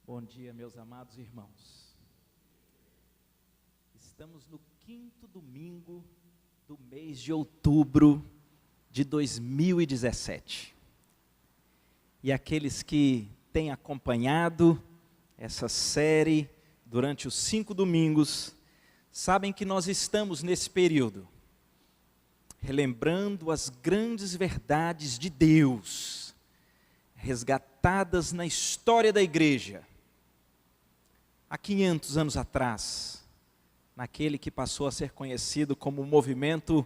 Bom dia, meus amados irmãos. Estamos no 5º domingo do mês de outubro de 2017. E aqueles que têm acompanhado essa série durante os 5 domingos, sabem que nós estamos nesse período, relembrando as grandes verdades de Deus, resgatadas na história da igreja, há 500 anos atrás, naquele que passou a ser conhecido como o movimento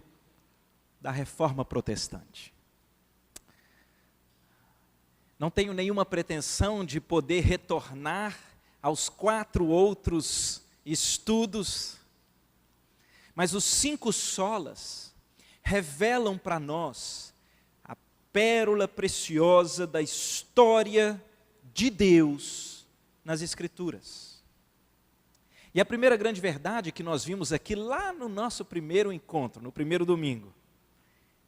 da Reforma Protestante. Não tenho nenhuma pretensão de poder retornar aos 4 outros estudos, mas os 5 solas revelam para nós a pérola preciosa da história de Deus nas Escrituras. E a primeira grande verdade que nós vimos aqui lá no nosso primeiro encontro, no primeiro domingo,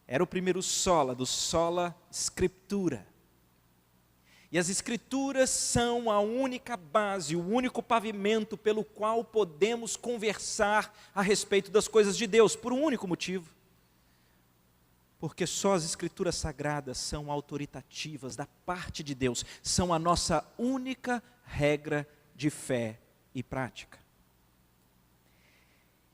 era o primeiro sola, do sola Scriptura. E as Escrituras são a única base, o único pavimento pelo qual podemos conversar a respeito das coisas de Deus, por um único motivo. Porque só as Escrituras sagradas são autoritativas da parte de Deus, são a nossa única regra de fé e prática.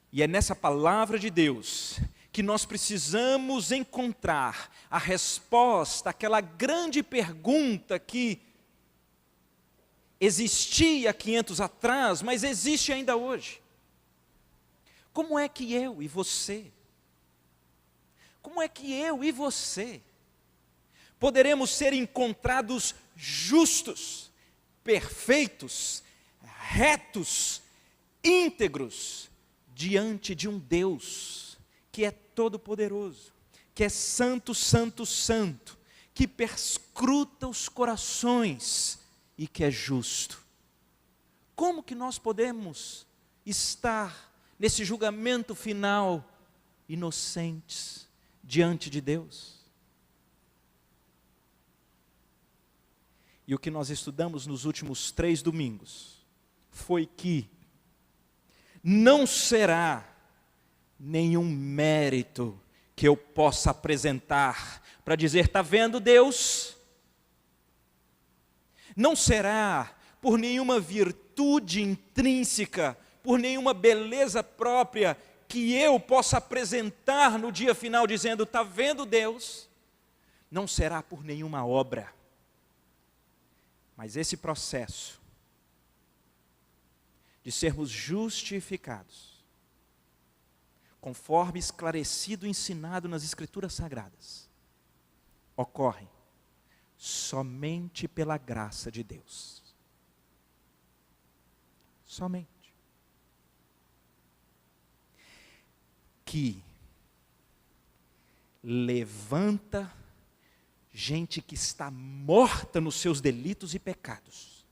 E é nessa palavra de Deus que nós precisamos encontrar a resposta àquela grande pergunta que existia 500 atrás, mas existe ainda hoje. Como é que eu e você poderemos ser encontrados justos, perfeitos, retos, íntegros, diante de um Deus que é todo-poderoso, que é santo, santo, santo, que perscruta os corações e que é justo? Como que nós podemos estar nesse julgamento final inocentes diante de Deus? E o que nós estudamos nos últimos 3 domingos foi que não será nenhum mérito que eu possa apresentar para dizer, está vendo Deus? Não será por nenhuma virtude intrínseca, por nenhuma beleza própria que eu possa apresentar no dia final dizendo, está vendo Deus? Não será por nenhuma obra. Mas esse processo de sermos justificados, conforme esclarecido e ensinado nas Escrituras Sagradas, ocorre somente pela graça de Deus. Somente. Que levanta gente que está morta nos seus delitos e pecados,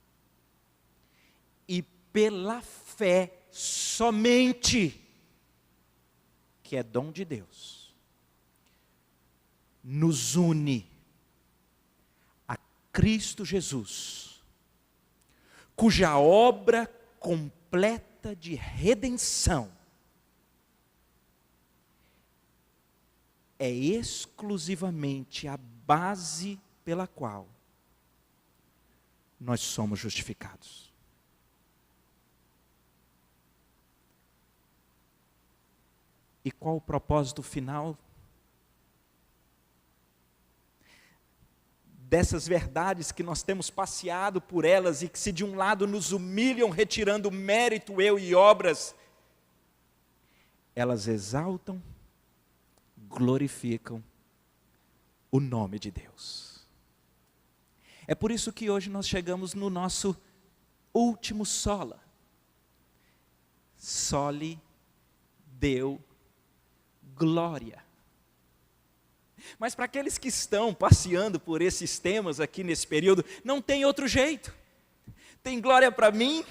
e pela fé somente, que é dom de Deus, nos une a Cristo Jesus, cuja obra completa de redenção é exclusivamente a base pela qual nós somos justificados. E qual o propósito final dessas verdades que nós temos passeado por elas e que se de um lado nos humilham, retirando mérito, eu e obras, elas exaltam, glorificam o nome de Deus. É por isso que hoje nós chegamos no nosso último sola. Soli Deo glória. Mas para aqueles que estão passeando por esses temas aqui nesse período, não tem outro jeito. Tem glória para mim,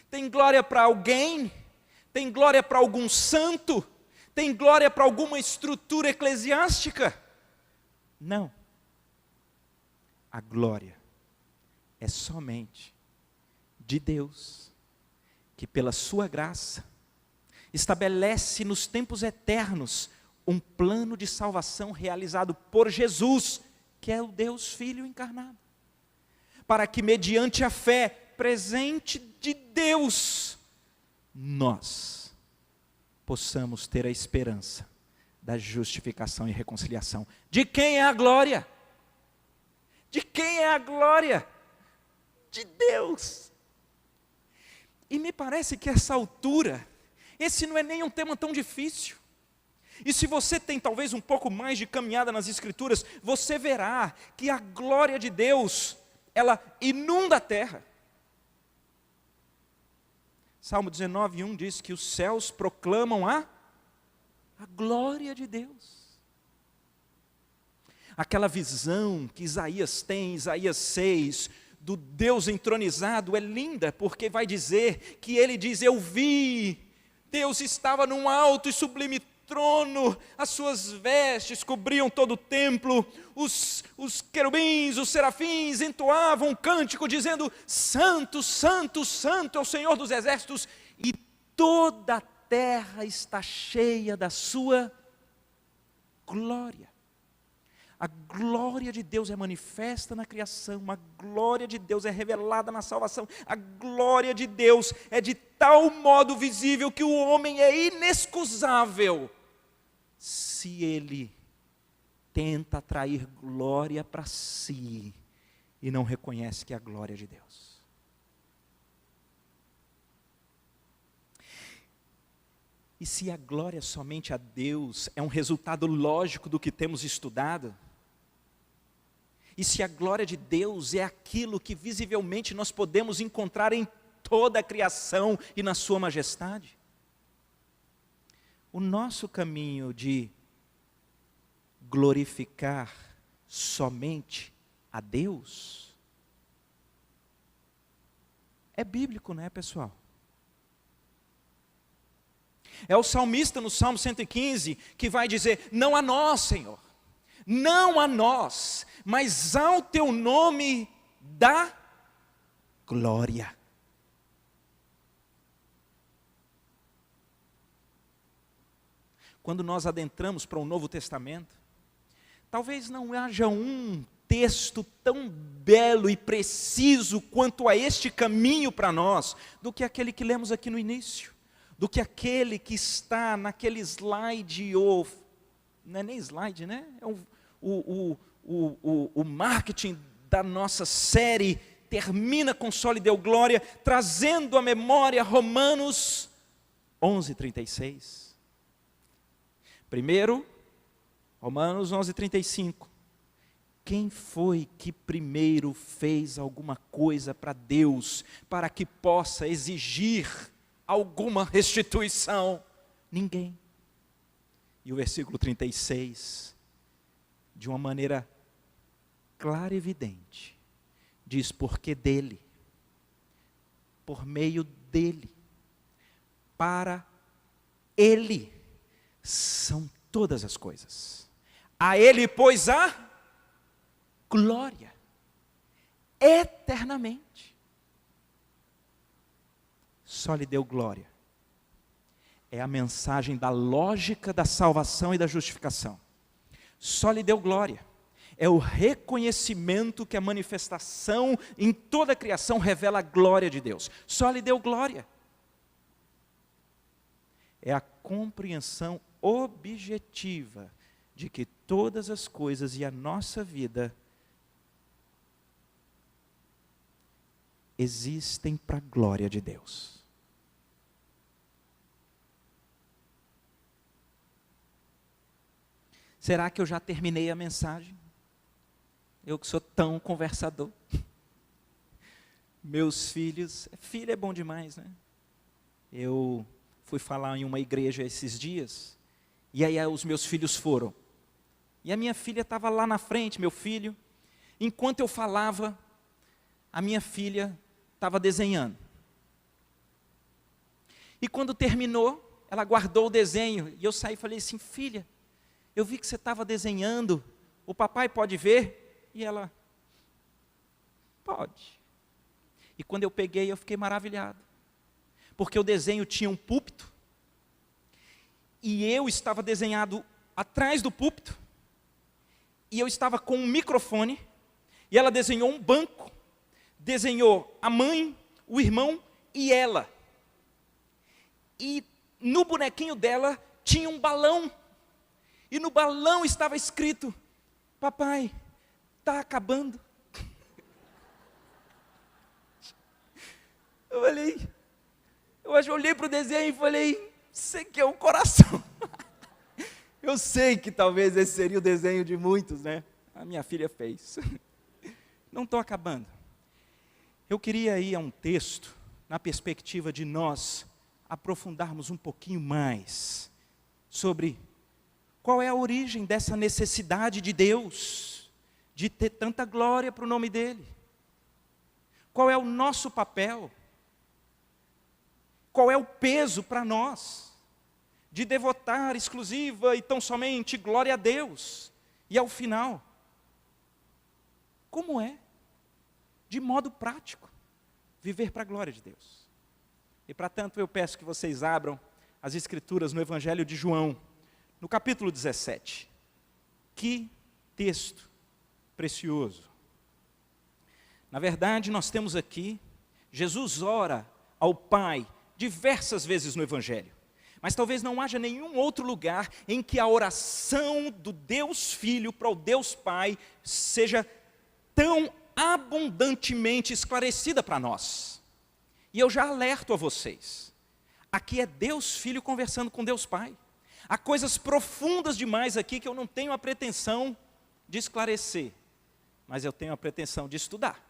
tem glória para alguém, tem glória para algum santo, tem glória para alguma estrutura eclesiástica. Não. A glória é somente de Deus, que pela sua graça, estabelece nos tempos eternos um plano de salvação realizado por Jesus, que é o Deus Filho encarnado, para que mediante a fé presente de Deus, nós possamos ter a esperança da justificação e reconciliação. De quem é a glória? De quem é a glória? De Deus. E me parece que a essa altura, esse não é nem um tema tão difícil. E se você tem talvez um pouco mais de caminhada nas Escrituras, você verá que a glória de Deus, ela inunda a terra. Salmo 19:1 diz que os céus proclamam a glória de Deus. Aquela visão que Isaías tem, Isaías 6, do Deus entronizado, é linda, porque vai dizer que ele diz: eu vi, Deus estava num alto e sublime trono, as suas vestes cobriam todo o templo, os querubins, os serafins entoavam um cântico dizendo: santo, santo, santo é o Senhor dos exércitos, e toda a terra está cheia da sua glória. A glória de Deus é manifesta na criação, a glória de Deus é revelada na salvação, a glória de Deus é de tal modo visível que o homem é inexcusável se ele tenta atrair glória para si e não reconhece que é a glória de Deus. E se a glória somente a Deus é um resultado lógico do que temos estudado, e se a glória de Deus é aquilo que visivelmente nós podemos encontrar em toda a criação e na sua majestade, o nosso caminho de glorificar somente a Deus é bíblico, não é, pessoal? É o salmista no Salmo 115 que vai dizer: não a nós, Senhor, não a nós, mas ao teu nome dá glória. Quando nós adentramos para o Novo Testamento, talvez não haja um texto tão belo e preciso quanto a este caminho para nós, do que aquele que lemos aqui no início, do que aquele que está naquele slide, ou não é nem slide, né? É o marketing da nossa série termina com Só lhe deu glória, trazendo à memória Romanos 11:36. Primeiro, Romanos 11:35. Quem foi que primeiro fez alguma coisa para Deus, para que possa exigir alguma restituição? Ninguém. E o versículo 36, de uma maneira clara e evidente, diz: porque dele, por meio dele, para ele, são todas as coisas. A ele, pois, a glória, eternamente. Só lhe deu glória. É a mensagem da lógica da salvação e da justificação. Só lhe deu glória. É o reconhecimento que a manifestação em toda a criação revela a glória de Deus. Só lhe deu glória. É a compreensão objetiva de que todas as coisas e a nossa vida existem para a glória de Deus. Será que eu já terminei a mensagem? Eu que sou tão conversador. Meus filhos, filho é bom demais, né? Eu fui falar em uma igreja esses dias, e aí os meus filhos foram. E a minha filha estava lá na frente, meu filho. Enquanto eu falava, a minha filha estava desenhando. E quando terminou, ela guardou o desenho, e eu saí e falei assim: filha, eu vi que você estava desenhando, o papai pode ver? E ela: pode. E quando eu peguei, eu fiquei maravilhado. Porque o desenho tinha um púlpito, e eu estava desenhado atrás do púlpito, e eu estava com um microfone, e ela desenhou um banco, desenhou a mãe, o irmão e ela. E no bonequinho dela tinha um balão, e no balão estava escrito: papai, está acabando. Eu olhei para o desenho e falei: isso aqui é o coração. Eu sei que talvez esse seria o desenho de muitos, né? A minha filha fez. Não estou acabando. Eu queria ir a um texto, na perspectiva de nós aprofundarmos um pouquinho mais sobre qual é a origem dessa necessidade de Deus, de ter tanta glória para o nome dEle. Qual é o nosso papel? Qual é o peso para nós de devotar exclusiva e tão somente glória a Deus? E ao final, como é, de modo prático, viver para a glória de Deus? E para tanto eu peço que vocês abram as Escrituras no Evangelho de João, no capítulo 17. Que texto precioso. Na verdade, nós temos aqui, Jesus ora ao Pai diversas vezes no Evangelho. Mas talvez não haja nenhum outro lugar em que a oração do Deus Filho para o Deus Pai seja tão abundantemente esclarecida para nós. E eu já alerto a vocês, aqui é Deus Filho conversando com Deus Pai. Há coisas profundas demais aqui que eu não tenho a pretensão de esclarecer, mas eu tenho a pretensão de estudar.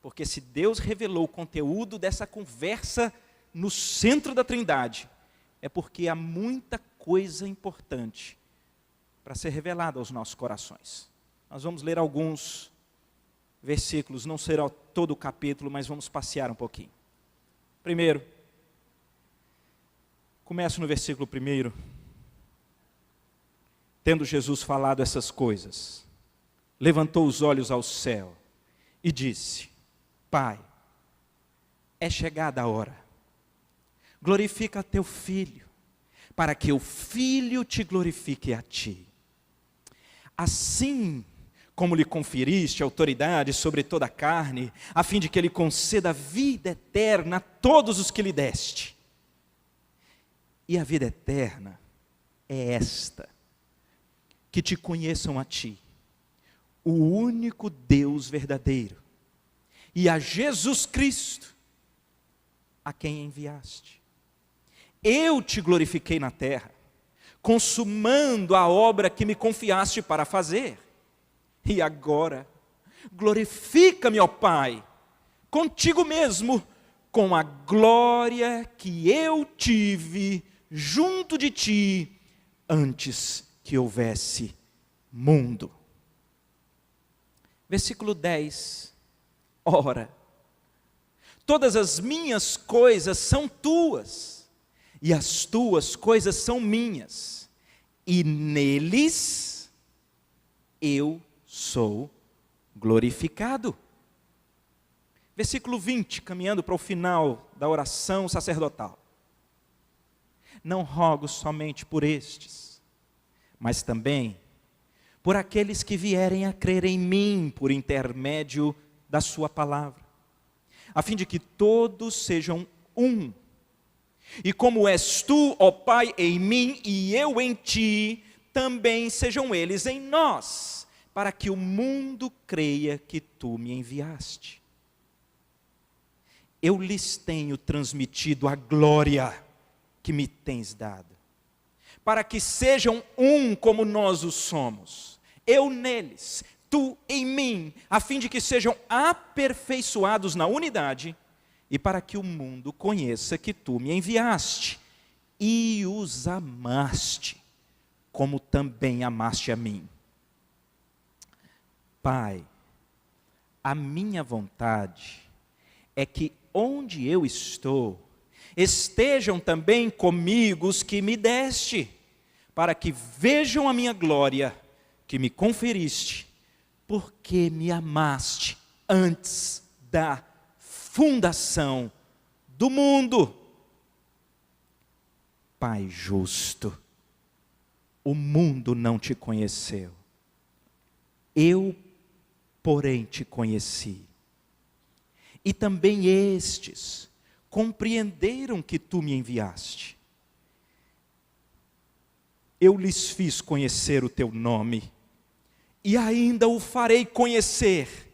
Porque se Deus revelou o conteúdo dessa conversa no centro da Trindade, é porque há muita coisa importante para ser revelada aos nossos corações. Nós vamos ler alguns versículos, não será todo o capítulo, mas vamos passear um pouquinho. Primeiro, começo no versículo 1. Tendo Jesus falado essas coisas, levantou os olhos ao céu e disse: Pai, é chegada a hora. Glorifica teu Filho, para que o Filho te glorifique a ti. Assim como lhe conferiste autoridade sobre toda a carne, a fim de que ele conceda vida eterna a todos os que lhe deste. E a vida eterna é esta: que te conheçam a ti, o único Deus verdadeiro, e a Jesus Cristo, a quem enviaste. Eu te glorifiquei na terra, consumando a obra que me confiaste para fazer. E agora, glorifica-me, ó Pai, contigo mesmo, com a glória que eu tive junto de ti, antes que houvesse mundo. Versículo 10. Ora, todas as minhas coisas são tuas, e as tuas coisas são minhas, e neles eu sou glorificado. Versículo 20, caminhando para o final da oração sacerdotal. Não rogo somente por estes, mas também por aqueles que vierem a crer em mim por intermédio da sua palavra, a fim de que todos sejam um. E como és tu, ó Pai, em mim e eu em ti, também sejam eles em nós, para que o mundo creia que tu me enviaste. Eu lhes tenho transmitido a glória que me tens dado, para que sejam um como nós o somos, eu neles, tu em mim, a fim de que sejam aperfeiçoados na unidade, e para que o mundo conheça que tu me enviaste e os amaste, como também amaste a mim. Pai, a minha vontade é que onde eu estou, estejam também comigo os que me deste, para que vejam a minha glória que me conferiste, porque me amaste antes da fundação do mundo. Pai justo, o mundo não te conheceu, eu, porém, te conheci. E também estes compreenderam que tu me enviaste. Eu lhes fiz conhecer o teu nome, e ainda o farei conhecer,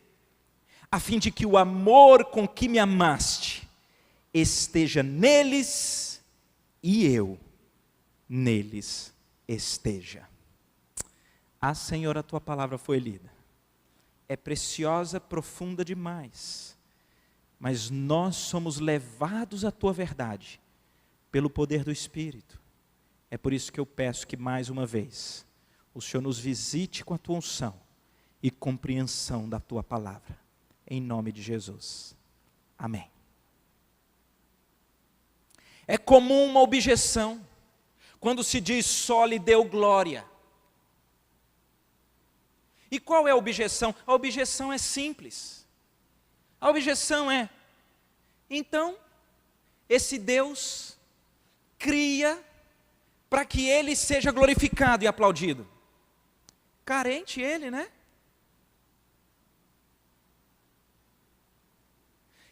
a fim de que o amor com que me amaste esteja neles e eu neles esteja. Ah, Senhor, a tua palavra foi lida. É preciosa, profunda demais. Mas nós somos levados à tua verdade pelo poder do Espírito. É por isso que eu peço que mais uma vez o Senhor nos visite com a tua unção e compreensão da tua palavra. Em nome de Jesus. Amém. É comum uma objeção quando se diz só lhe deu glória. E qual é a objeção? A objeção é simples. A objeção é, então, esse Deus cria para que ele seja glorificado e aplaudido. Carente ele, né?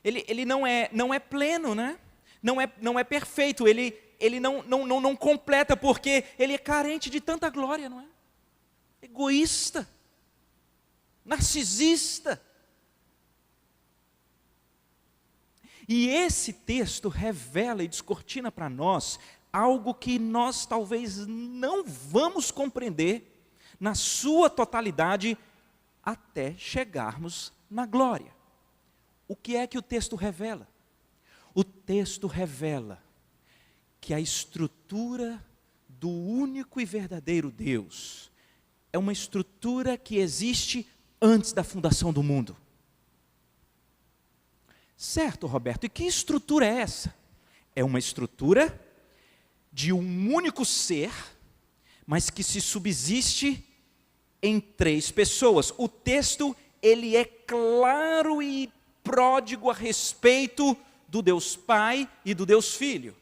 Ele não é pleno, né? Não é perfeito, ele não completa, porque ele é carente de tanta glória, não é? Egoísta, narcisista. E esse texto revela e descortina para nós algo que nós talvez não vamos compreender na sua totalidade até chegarmos na glória. O que é que o texto revela? O texto revela que a estrutura do único e verdadeiro Deus é uma estrutura que existe antes da fundação do mundo. Certo, Roberto, e que estrutura é essa? É uma estrutura de um único ser, mas que se subsiste em 3 pessoas. O texto, ele é claro e pródigo a respeito do Deus Pai e do Deus Filho.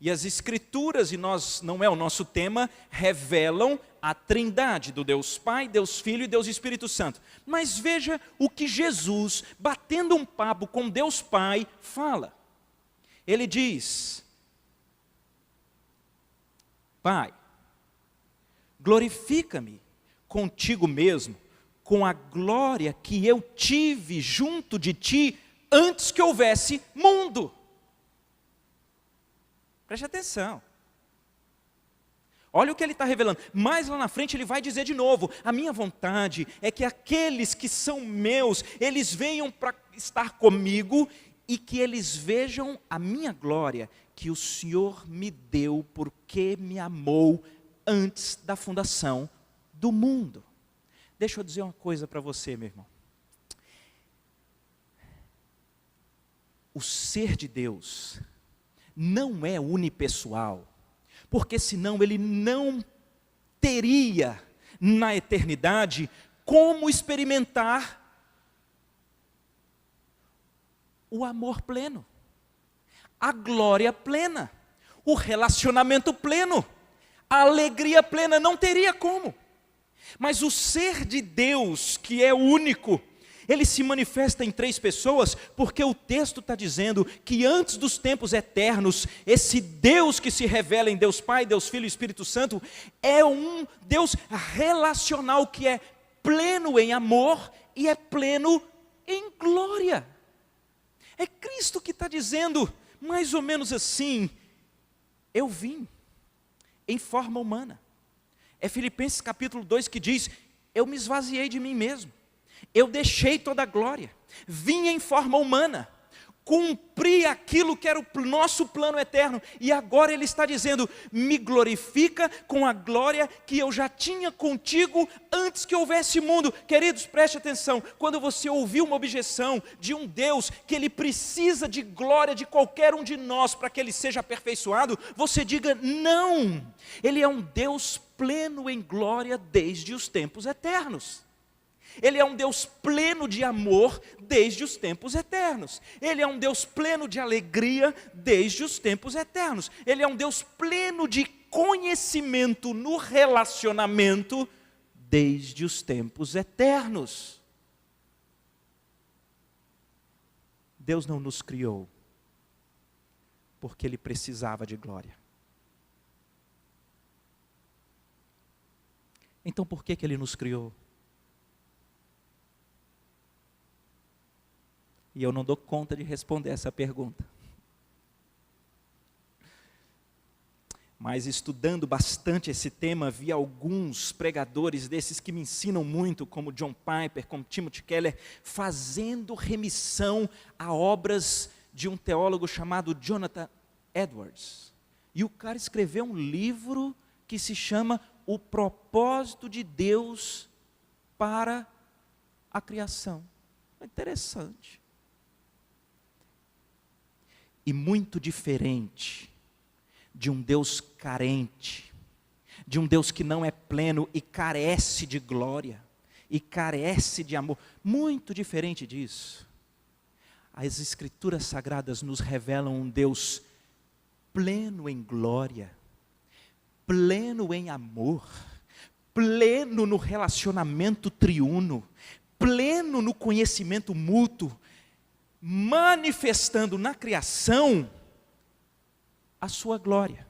E as Escrituras, e não é o nosso tema, revelam a trindade do Deus Pai, Deus Filho e Deus Espírito Santo. Mas veja o que Jesus, batendo um papo com Deus Pai, fala. Ele diz: Pai, glorifica-me contigo mesmo, com a glória que eu tive junto de ti, antes que houvesse mundo. Preste atenção. Olha o que ele está revelando. Mais lá na frente ele vai dizer de novo: a minha vontade é que aqueles que são meus, eles venham para estar comigo e que eles vejam a minha glória, que o Senhor me deu porque me amou antes da fundação do mundo. Deixa eu dizer uma coisa para você, meu irmão. O ser de Deus não é unipessoal, porque senão ele não teria na eternidade como experimentar o amor pleno, a glória plena, o relacionamento pleno, a alegria plena, não teria como. Mas o ser de Deus, que é único, ele se manifesta em 3 pessoas, porque o texto está dizendo que antes dos tempos eternos, esse Deus que se revela em Deus Pai, Deus Filho e Espírito Santo, é um Deus relacional, que é pleno em amor e é pleno em glória. É Cristo que está dizendo, mais ou menos assim: eu vim em forma humana. É Filipenses capítulo 2 que diz: eu me esvaziei de mim mesmo. Eu deixei toda a glória, vim em forma humana, cumpri aquilo que era o nosso plano eterno, e agora ele está dizendo: me glorifica com a glória que eu já tinha contigo antes que houvesse mundo. Queridos, preste atenção, quando você ouvir uma objeção de um Deus que ele precisa de glória de qualquer um de nós para que ele seja aperfeiçoado, você diga: não, ele é um Deus pleno em glória desde os tempos eternos. Ele é um Deus pleno de amor desde os tempos eternos. Ele é um Deus pleno de alegria desde os tempos eternos. Ele é um Deus pleno de conhecimento no relacionamento desde os tempos eternos. Deus não nos criou porque Ele precisava de glória. Então por que Ele nos criou? E eu não dou conta de responder essa pergunta. Mas estudando bastante esse tema, vi alguns pregadores desses que me ensinam muito, como John Piper, como Timothy Keller, fazendo remissão a obras de um teólogo chamado Jonathan Edwards. E o cara escreveu um livro que se chama O Propósito de Deus para a Criação. É interessante. E muito diferente de um Deus carente, de um Deus que não é pleno e carece de glória, e carece de amor. Muito diferente disso. As Escrituras Sagradas nos revelam um Deus pleno em glória, pleno em amor, pleno no relacionamento triuno, pleno no conhecimento mútuo, manifestando na criação a sua glória.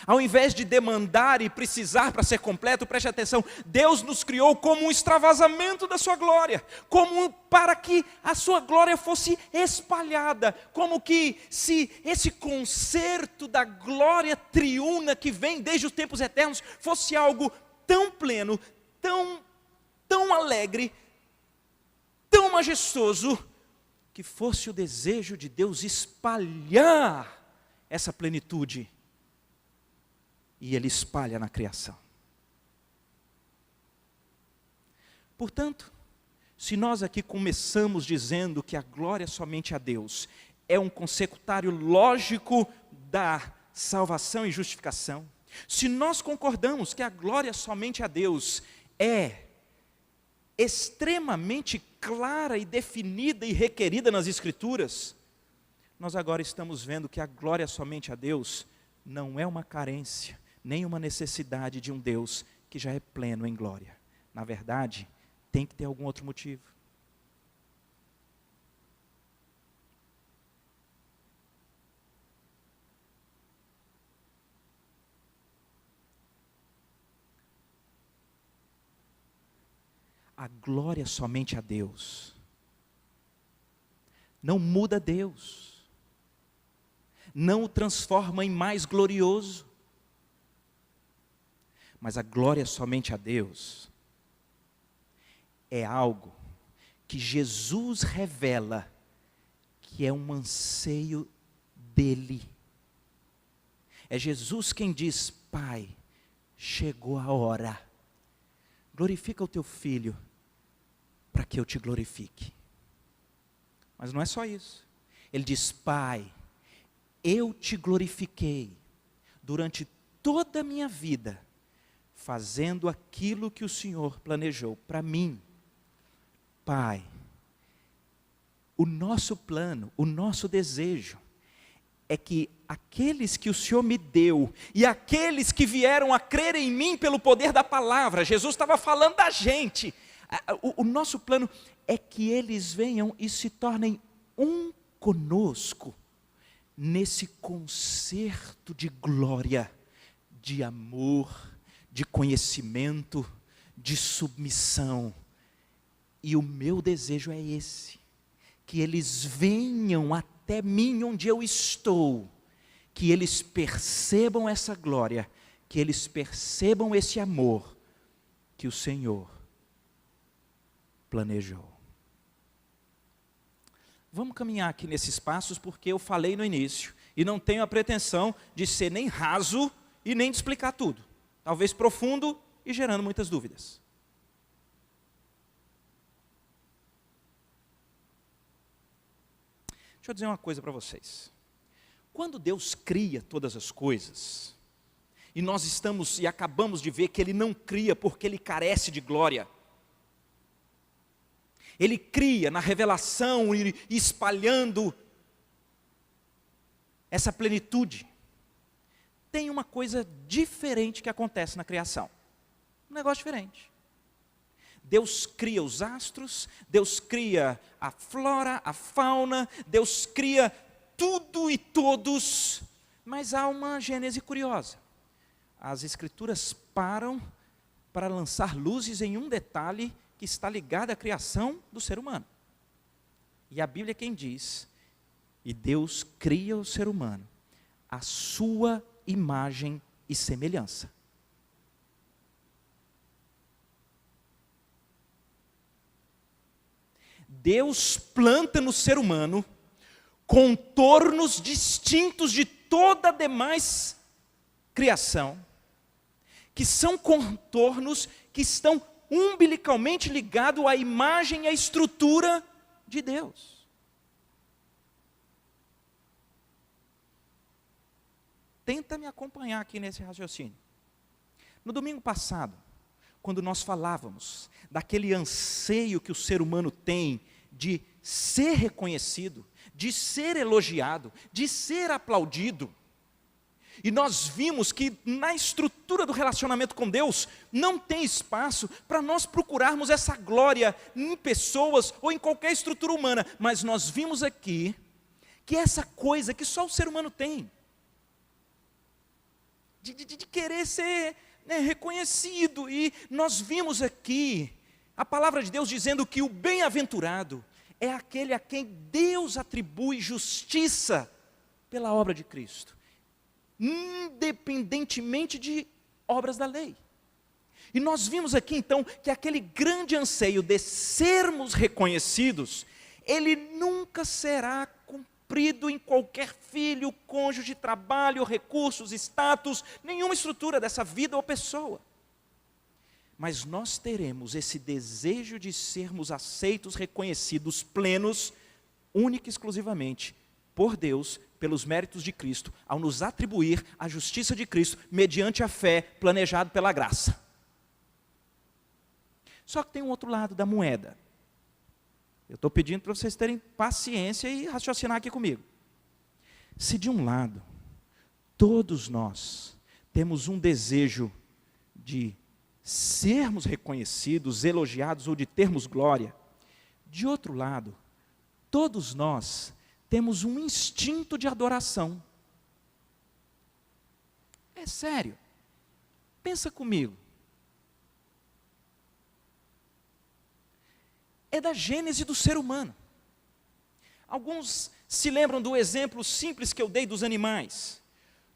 Ao invés de demandar e precisar para ser completo, preste atenção, Deus nos criou como um extravasamento da sua glória, como para que a sua glória fosse espalhada, como que se esse concerto da glória triuna que vem desde os tempos eternos fosse algo tão pleno, tão alegre, tão majestoso, que fosse o desejo de Deus espalhar essa plenitude. E Ele espalha na criação. Portanto, se nós aqui começamos dizendo que a glória somente a Deus é um consecutário lógico da salvação e justificação, se nós concordamos que a glória somente a Deus é extremamente clara e definida e requerida nas Escrituras, nós agora estamos vendo que a glória somente a Deus não é uma carência, nem uma necessidade de um Deus que já é pleno em glória. Na verdade, tem que ter algum outro motivo. A glória somente a Deus não muda Deus, não o transforma em mais glorioso, mas a glória somente a Deus é algo que Jesus revela que é um anseio dele. É Jesus quem diz: Pai, chegou a hora, glorifica o teu filho, para que eu te glorifique. Mas não é só isso. Ele diz: Pai, eu te glorifiquei durante toda a minha vida, fazendo aquilo que o Senhor planejou para mim. Pai, o nosso plano, o nosso desejo é que aqueles que o Senhor me deu e aqueles que vieram a crer em mim pelo poder da palavra, Jesus estava falando da gente, o nosso plano é que eles venham e se tornem um conosco, nesse concerto de glória, de amor, de conhecimento, de submissão. E o meu desejo é esse, que eles venham até mim onde eu estou, que eles percebam essa glória, que eles percebam esse amor que o Senhor planejou. Vamos caminhar aqui nesses passos, porque eu falei no início, e não tenho a pretensão de ser nem raso e nem de explicar tudo. Talvez profundo e gerando muitas dúvidas. Deixa eu dizer uma coisa para vocês. Quando Deus cria todas as coisas, e nós estamos e acabamos de ver que Ele não cria porque Ele carece de glória, Ele cria na revelação e espalhando essa plenitude. Tem uma coisa diferente que acontece na criação. Um negócio diferente. Deus cria os astros, Deus cria a flora, a fauna, Deus cria tudo e todos, mas há uma gênese curiosa. As Escrituras param para lançar luzes em um detalhe que está ligado à criação do ser humano. E a Bíblia é quem diz, e Deus cria o ser humano, à sua imagem e semelhança. Deus planta no ser humano contornos distintos de toda a demais criação, que são contornos que estão umbilicalmente ligados à imagem e à estrutura de Deus. Tenta me acompanhar aqui nesse raciocínio. No domingo passado, quando nós falávamos daquele anseio que o ser humano tem de ser reconhecido, de ser elogiado, de ser aplaudido, e nós vimos que na estrutura do relacionamento com Deus, não tem espaço para nós procurarmos essa glória em pessoas ou em qualquer estrutura humana, mas nós vimos aqui que essa coisa que só o ser humano tem, de querer ser reconhecido, e nós vimos aqui a palavra de Deus dizendo que o bem-aventurado é aquele a quem Deus atribui justiça pela obra de Cristo, independentemente de obras da lei. E nós vimos aqui então que aquele grande anseio de sermos reconhecidos, ele nunca será cumprido em qualquer filho, cônjuge, trabalho, recursos, status, nenhuma estrutura dessa vida ou pessoa. Mas nós teremos esse desejo de sermos aceitos, reconhecidos, plenos, única e exclusivamente por Deus, pelos méritos de Cristo, ao nos atribuir a justiça de Cristo, mediante a fé, planejado pela graça. Só que tem um outro lado da moeda. Eu estou pedindo para vocês terem paciência e raciocinar aqui comigo. Se de um lado, todos nós temos um desejo de sermos reconhecidos, elogiados ou de termos glória, de outro lado, todos nós temos um instinto de adoração. É sério. Pensa comigo. É da gênese do ser humano. Alguns se lembram do exemplo simples que eu dei dos animais,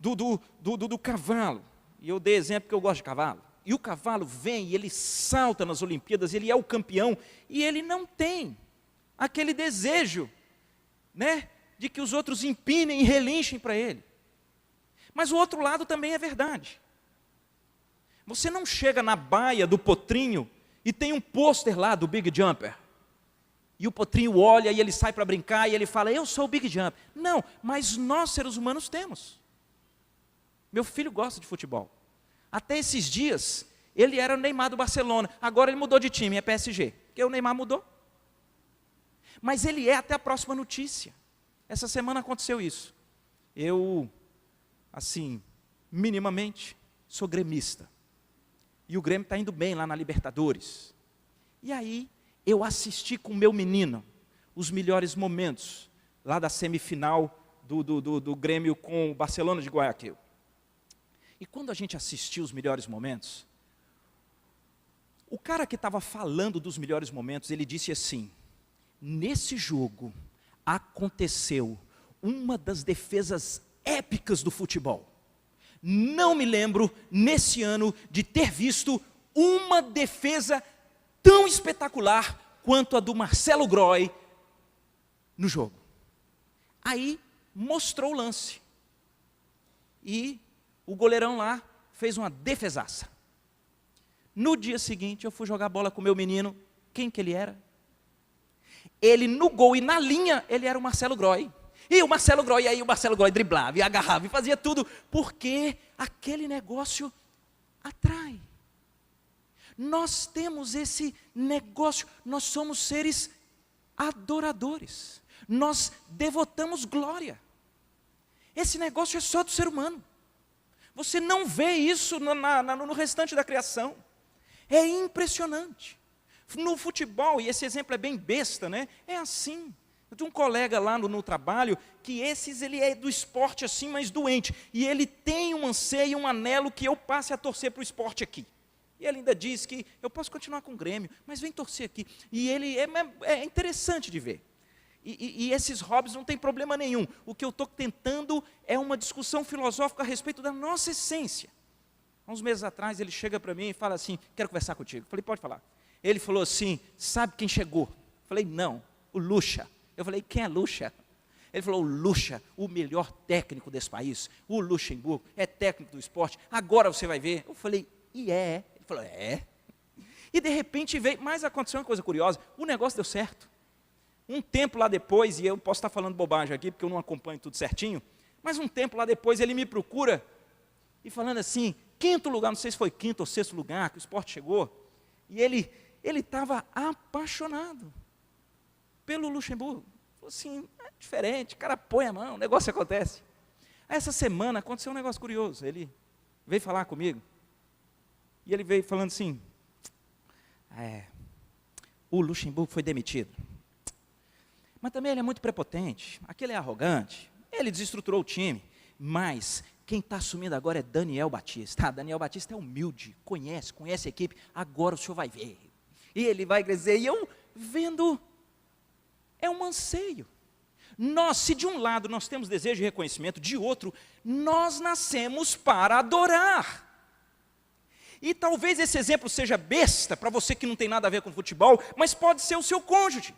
do cavalo. E eu dei exemplo porque eu gosto de cavalo. E o cavalo vem e ele salta nas Olimpíadas, ele é o campeão, e ele não tem aquele desejo, de que os outros empinem e relinchem para ele. Mas o outro lado também é verdade. Você não chega na baia do potrinho e tem um pôster lá do Big Jumper. E o potrinho olha e ele sai para brincar e ele fala, eu sou o Big Jumper. Não, mas nós seres humanos temos. Meu filho gosta de futebol. Até esses dias, ele era o Neymar do Barcelona. Agora ele mudou de time, é PSG. Porque o Neymar mudou. Mas ele é até a próxima notícia. Essa semana aconteceu isso. Eu, assim, minimamente, sou gremista. E o Grêmio está indo bem lá na Libertadores. E aí, eu assisti com o meu menino os melhores momentos lá da semifinal do Grêmio com o Barcelona de Guayaquil. E quando a gente assistiu os melhores momentos, o cara que estava falando dos melhores momentos, ele disse assim, nesse jogo aconteceu uma das defesas épicas do futebol. Não me lembro, nesse ano, de ter visto uma defesa tão espetacular quanto a do Marcelo Groy no jogo. Aí mostrou o lance. E o goleirão lá fez uma defesaça. No dia seguinte eu fui jogar bola com meu menino. Quem que ele era? Ele no gol e na linha, ele era o Marcelo Groy. E o Marcelo Groy driblava e agarrava e fazia tudo. Porque aquele negócio atrai. Nós temos esse negócio, nós somos seres adoradores. Nós devotamos glória. Esse negócio é só do ser humano. Você não vê isso no restante da criação. É impressionante. No futebol, e esse exemplo é bem besta, né? É assim. Eu tenho um colega lá no trabalho, que ele é do esporte assim, mas doente. E ele tem um anseio, um anelo que eu passe a torcer para o esporte aqui. E ele ainda diz que eu posso continuar com o Grêmio, mas vem torcer aqui. E ele é interessante de ver. E esses hobbies não tem problema nenhum. O que eu estou tentando é uma discussão filosófica a respeito da nossa essência. Há uns meses atrás ele chega para mim e fala assim, quero conversar contigo. Eu falei, pode falar. Ele falou assim, sabe quem chegou? Eu falei, não, o Lucha. Eu falei, quem é Lucha? Ele falou, o Lucha, o melhor técnico desse país. O Luxemburgo é técnico do esporte. Agora você vai ver. Eu falei, e é? Ele falou, é. E de repente veio, mas aconteceu uma coisa curiosa, o negócio deu certo. Um tempo lá depois, e eu posso estar falando bobagem aqui, porque eu não acompanho tudo certinho, mas um tempo lá depois ele me procura, e falando assim, quinto lugar, não sei se foi quinto ou sexto lugar, que o esporte chegou, e ele estava apaixonado pelo Luxemburgo. Falou assim, é diferente, o cara põe a mão, o negócio acontece. Aí, essa semana aconteceu um negócio curioso, ele veio falar comigo, e ele veio falando assim, o Luxemburgo foi demitido. Mas também ele é muito prepotente, aquele é arrogante, ele desestruturou o time, mas quem está assumindo agora é Daniel Batista. Daniel Batista é humilde, conhece a equipe, agora o senhor vai ver. E ele vai crescer, e eu vendo, é um anseio. Nós, se de um lado nós temos desejo de reconhecimento, de outro, nós nascemos para adorar. E talvez esse exemplo seja besta, para você que não tem nada a ver com futebol, mas pode ser o seu cônjuge.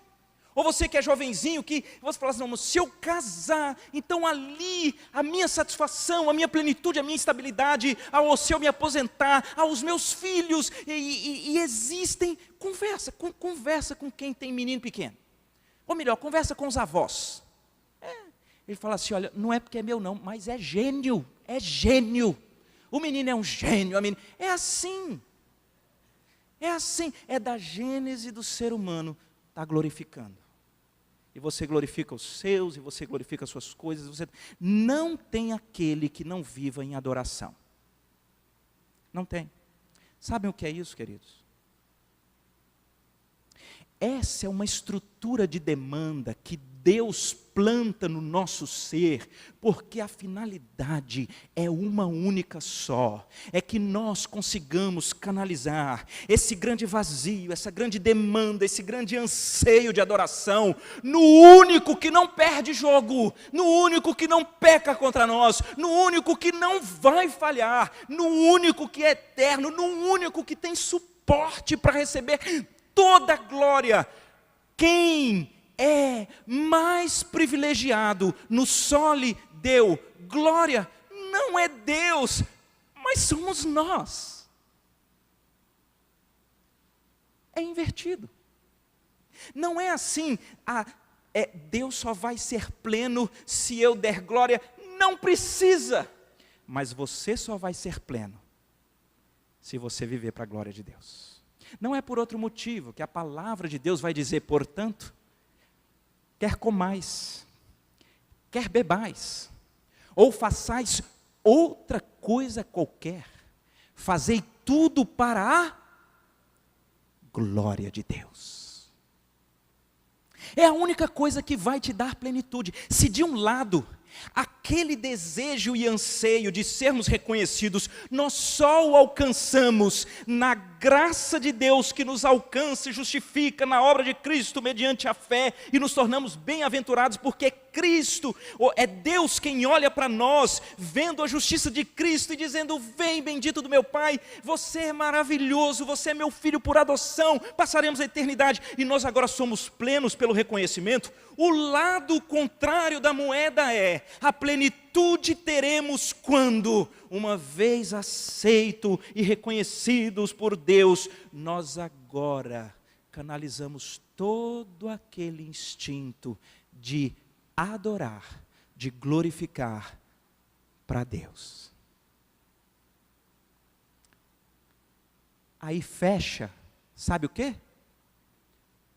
Ou você que é jovenzinho, que você fala assim, não, se eu casar, então ali a minha satisfação, a minha plenitude, a minha estabilidade, se eu me aposentar, aos meus filhos, e existem, conversa com quem tem menino pequeno. Ou melhor, conversa com os avós. Ele fala assim, olha, não é porque é meu não, mas é gênio. O menino é um gênio, a menina, é assim, é da gênese do ser humano, está glorificando. E você glorifica os seus, e você glorifica as suas coisas. Não tem aquele que não viva em adoração. Não tem. Sabem o que é isso, queridos? Essa é uma estrutura de demanda que Deus planta no nosso ser, porque a finalidade é uma única só, é que nós consigamos canalizar esse grande vazio, essa grande demanda, esse grande anseio de adoração, no único que não perde jogo, no único que não peca contra nós, no único que não vai falhar, no único que é eterno, no único que tem suporte para receber toda a glória. Quem é mais privilegiado no só lhe deu glória, não é Deus, mas somos nós. É invertido. Não é assim, Deus só vai ser pleno se eu der glória. Não precisa, mas você só vai ser pleno se você viver para a glória de Deus. Não é por outro motivo que a palavra de Deus vai dizer, portanto, quer comais, quer bebais, ou façais outra coisa qualquer, fazei tudo para a glória de Deus. É a única coisa que vai te dar plenitude. Se de um lado, aquele desejo e anseio de sermos reconhecidos, nós só o alcançamos na graça de Deus que nos alcança e justifica na obra de Cristo mediante a fé, e nos tornamos bem-aventurados porque Cristo, é Deus quem olha para nós, vendo a justiça de Cristo e dizendo, vem bendito do meu Pai, você é maravilhoso, você é meu filho por adoção, passaremos a eternidade, e nós agora somos plenos pelo reconhecimento. O lado contrário da moeda é, a plenitude teremos quando, uma vez aceito e reconhecidos por Deus, nós agora canalizamos todo aquele instinto de adorar, de glorificar para Deus. Aí fecha, sabe o quê?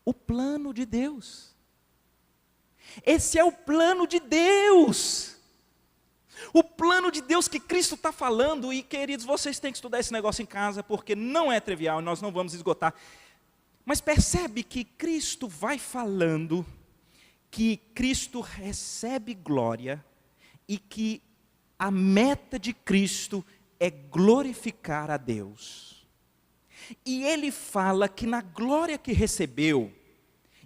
O plano de Deus. Esse é o plano de Deus. O plano de Deus que Cristo está falando, e queridos, vocês têm que estudar esse negócio em casa, porque não é trivial, nós não vamos esgotar. Mas percebe que Cristo vai falando, que Cristo recebe glória, e que a meta de Cristo é glorificar a Deus. E ele fala que na glória que recebeu,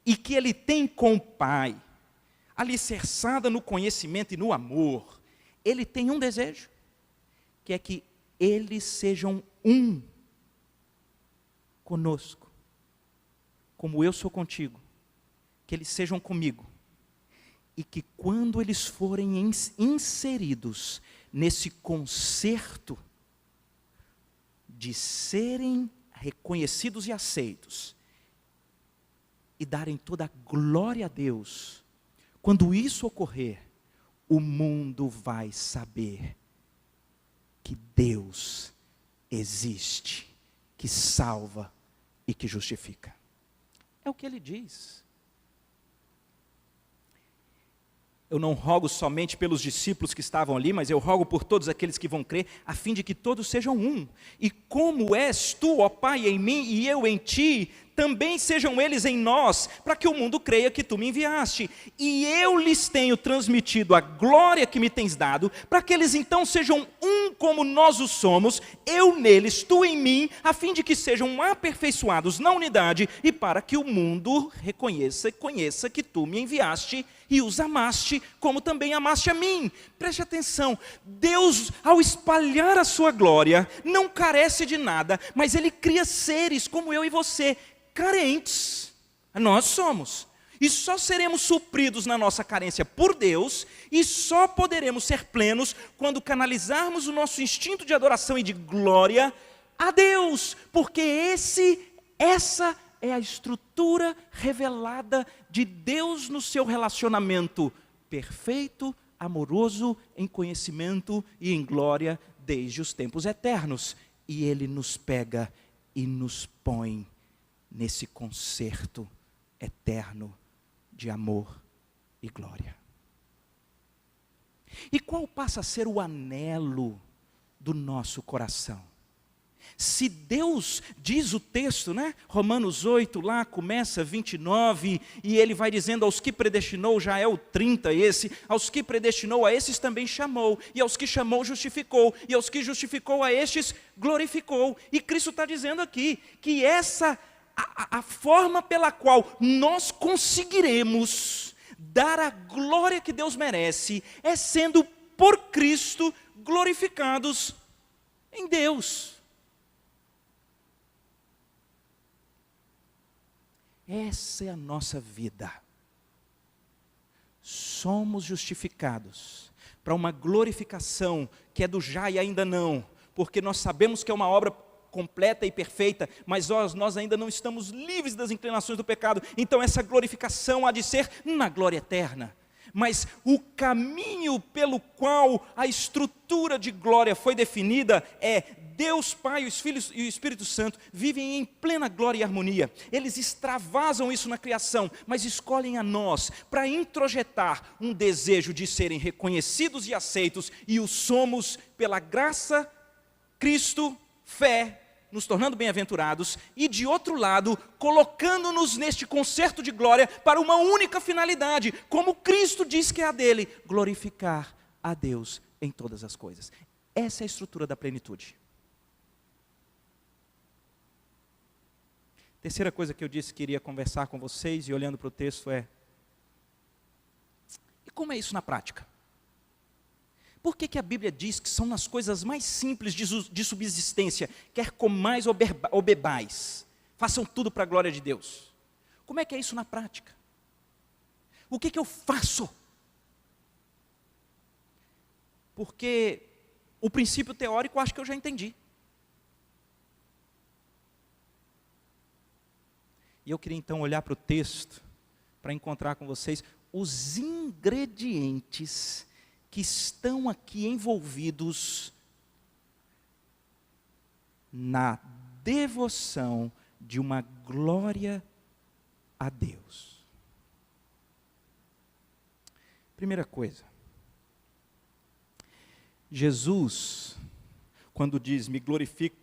e que ele tem com o Pai, alicerçada no conhecimento e no amor, ele tem um desejo, que é que eles sejam um conosco, como eu sou contigo, que eles sejam comigo, e que quando eles forem inseridos nesse concerto de serem reconhecidos e aceitos, e darem toda a glória a Deus, quando isso ocorrer, o mundo vai saber que Deus existe, que salva e que justifica. É o que ele diz. Eu não rogo somente pelos discípulos que estavam ali, mas eu rogo por todos aqueles que vão crer, a fim de que todos sejam um. E como és tu, ó Pai, em mim e eu em ti, também sejam eles em nós, para que o mundo creia que tu me enviaste. E eu lhes tenho transmitido a glória que me tens dado, para que eles então sejam um como nós o somos, eu neles, tu em mim, a fim de que sejam aperfeiçoados na unidade, e para que o mundo reconheça e conheça que tu me enviaste e os amaste, como também amaste a mim. Preste atenção, Deus, ao espalhar a sua glória, não carece de nada, mas Ele cria seres como eu e você, carentes. Nós somos. E só seremos supridos na nossa carência por Deus, e só poderemos ser plenos quando canalizarmos o nosso instinto de adoração e de glória a Deus, porque essa é a estrutura revelada de Deus no seu relacionamento perfeito, amoroso, em conhecimento e em glória desde os tempos eternos. E Ele nos pega e nos põe nesse concerto eterno de amor e glória. E qual passa a ser o anelo do nosso coração? Se Deus, diz o texto, né? Romanos 8, lá começa 29, e ele vai dizendo, aos que predestinou, já é o 30 esse, aos que predestinou, a esses também chamou, e aos que chamou, justificou, e aos que justificou, a estes glorificou. E Cristo está dizendo aqui, que essa, a forma pela qual nós conseguiremos dar a glória que Deus merece, é sendo por Cristo glorificados em Deus. Essa é a nossa vida. Somos justificados para uma glorificação que é do já e ainda não, porque nós sabemos que é uma obra completa e perfeita, mas nós ainda não estamos livres das inclinações do pecado, então essa glorificação há de ser na glória eterna. Mas o caminho pelo qual a estrutura de glória foi definida é Deus Pai, os Filhos e o Espírito Santo vivem em plena glória e harmonia. Eles extravasam isso na criação, mas escolhem a nós para introjetar um desejo de serem reconhecidos e aceitos, e o somos pela graça, Cristo, fé, nos tornando bem-aventurados, e de outro lado, colocando-nos neste concerto de glória para uma única finalidade, como Cristo diz que é a dele, glorificar a Deus em todas as coisas. Essa é a estrutura da plenitude. Terceira coisa que eu disse que iria conversar com vocês, e olhando para o texto é, e como é isso na prática? Por que a Bíblia diz que são nas coisas mais simples de subsistência, quer comais ou bebais, façam tudo para a glória de Deus? Como é que é isso na prática? O que eu faço? Porque o princípio teórico eu acho que eu já entendi. E eu queria então olhar para o texto, para encontrar com vocês os ingredientes que estão aqui envolvidos na devoção de uma glória a Deus. Primeira coisa, Jesus, quando diz, me glorifique,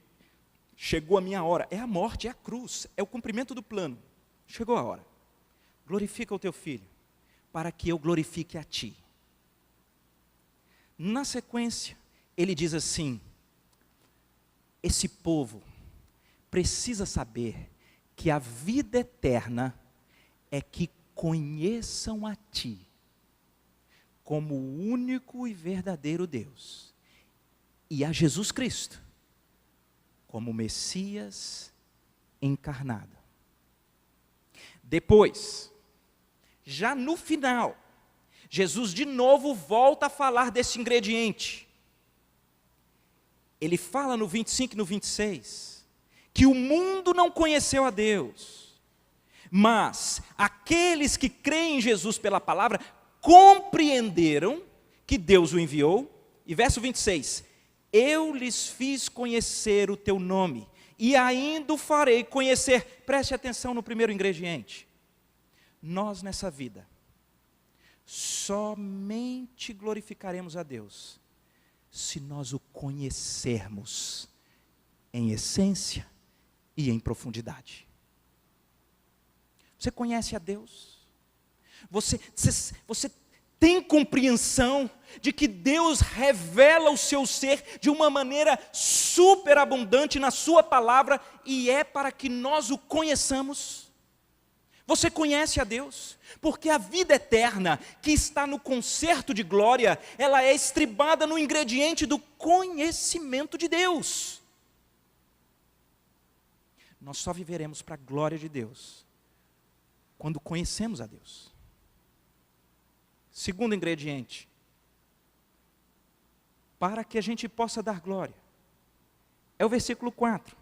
chegou a minha hora, é a morte, é a cruz, é o cumprimento do plano. Chegou a hora. Glorifica o teu filho, para que eu glorifique a ti. Na sequência, ele diz assim, esse povo precisa saber que a vida eterna é que conheçam a ti, como o único e verdadeiro Deus, e a Jesus Cristo, como Messias encarnado. Depois, já no final, Jesus de novo volta a falar desse ingrediente. Ele fala no 25 e no 26, que o mundo não conheceu a Deus, mas aqueles que creem em Jesus pela palavra, compreenderam que Deus o enviou. E verso 26, eu lhes fiz conhecer o teu nome, e ainda o farei conhecer. Preste atenção no primeiro ingrediente. Nós nessa vida, somente glorificaremos a Deus, se nós o conhecermos em essência e em profundidade. Você conhece a Deus? Você tem compreensão de que Deus revela o seu ser de uma maneira superabundante na sua palavra, e é para que nós o conheçamos? Você conhece a Deus? Porque a vida eterna que está no concerto de glória, ela é estribada no ingrediente do conhecimento de Deus. Nós só viveremos para a glória de Deus quando conhecemos a Deus. Segundo ingrediente, para que a gente possa dar glória, é o versículo 4.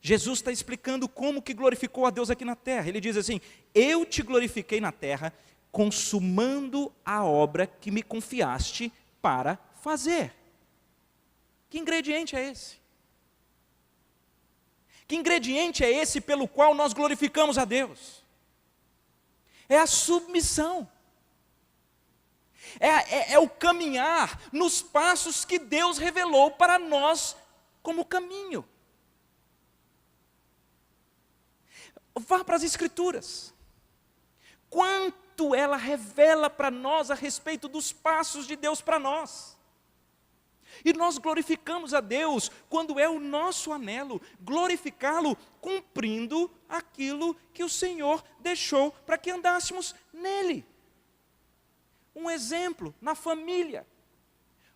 Jesus está explicando como que glorificou a Deus aqui na terra. Ele diz assim, eu te glorifiquei na terra, consumando a obra que me confiaste para fazer. Que ingrediente é esse? Que ingrediente é esse pelo qual nós glorificamos a Deus? É a submissão. É o caminhar nos passos que Deus revelou para nós como caminho. Vá para as Escrituras. Quanto ela revela para nós a respeito dos passos de Deus para nós. E nós glorificamos a Deus quando é o nosso anelo glorificá-lo cumprindo aquilo que o Senhor deixou para que andássemos nele. Um exemplo, na família.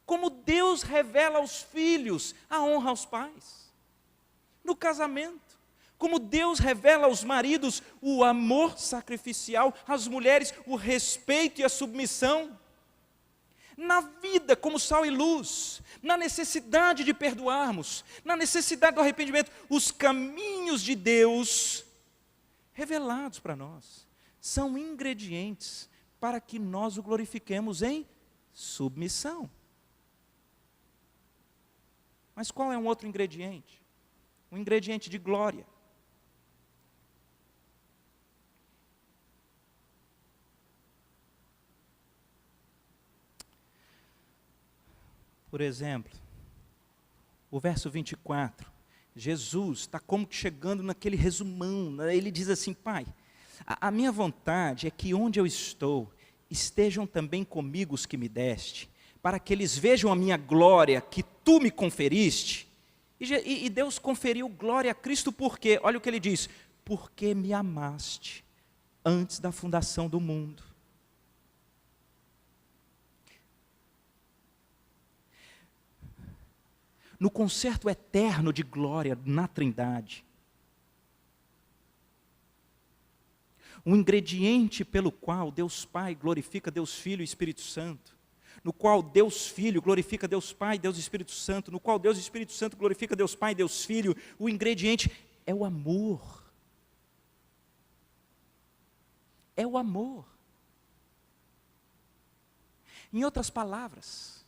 Como Deus revela aos filhos a honra aos pais. No casamento. Como Deus revela aos maridos o amor sacrificial, às mulheres o respeito e a submissão. Na vida como sal e luz, na necessidade de perdoarmos, na necessidade do arrependimento, os caminhos de Deus revelados para nós, são ingredientes para que nós o glorifiquemos em submissão. Mas qual é um outro ingrediente? Um ingrediente de glória. Por exemplo, o verso 24, Jesus está como que chegando naquele resumão, né? Ele diz assim, Pai, a minha vontade é que onde eu estou, estejam também comigo os que me deste, para que eles vejam a minha glória que tu me conferiste. E Deus conferiu glória a Cristo por quê? Olha o que ele diz, porque me amaste antes da fundação do mundo. No concerto eterno de glória na Trindade, um ingrediente pelo qual Deus Pai glorifica Deus Filho e Espírito Santo, no qual Deus Filho glorifica Deus Pai, Deus Espírito Santo, no qual Deus Espírito Santo glorifica Deus Pai, Deus Filho, o ingrediente é o amor. É o amor. Em outras palavras,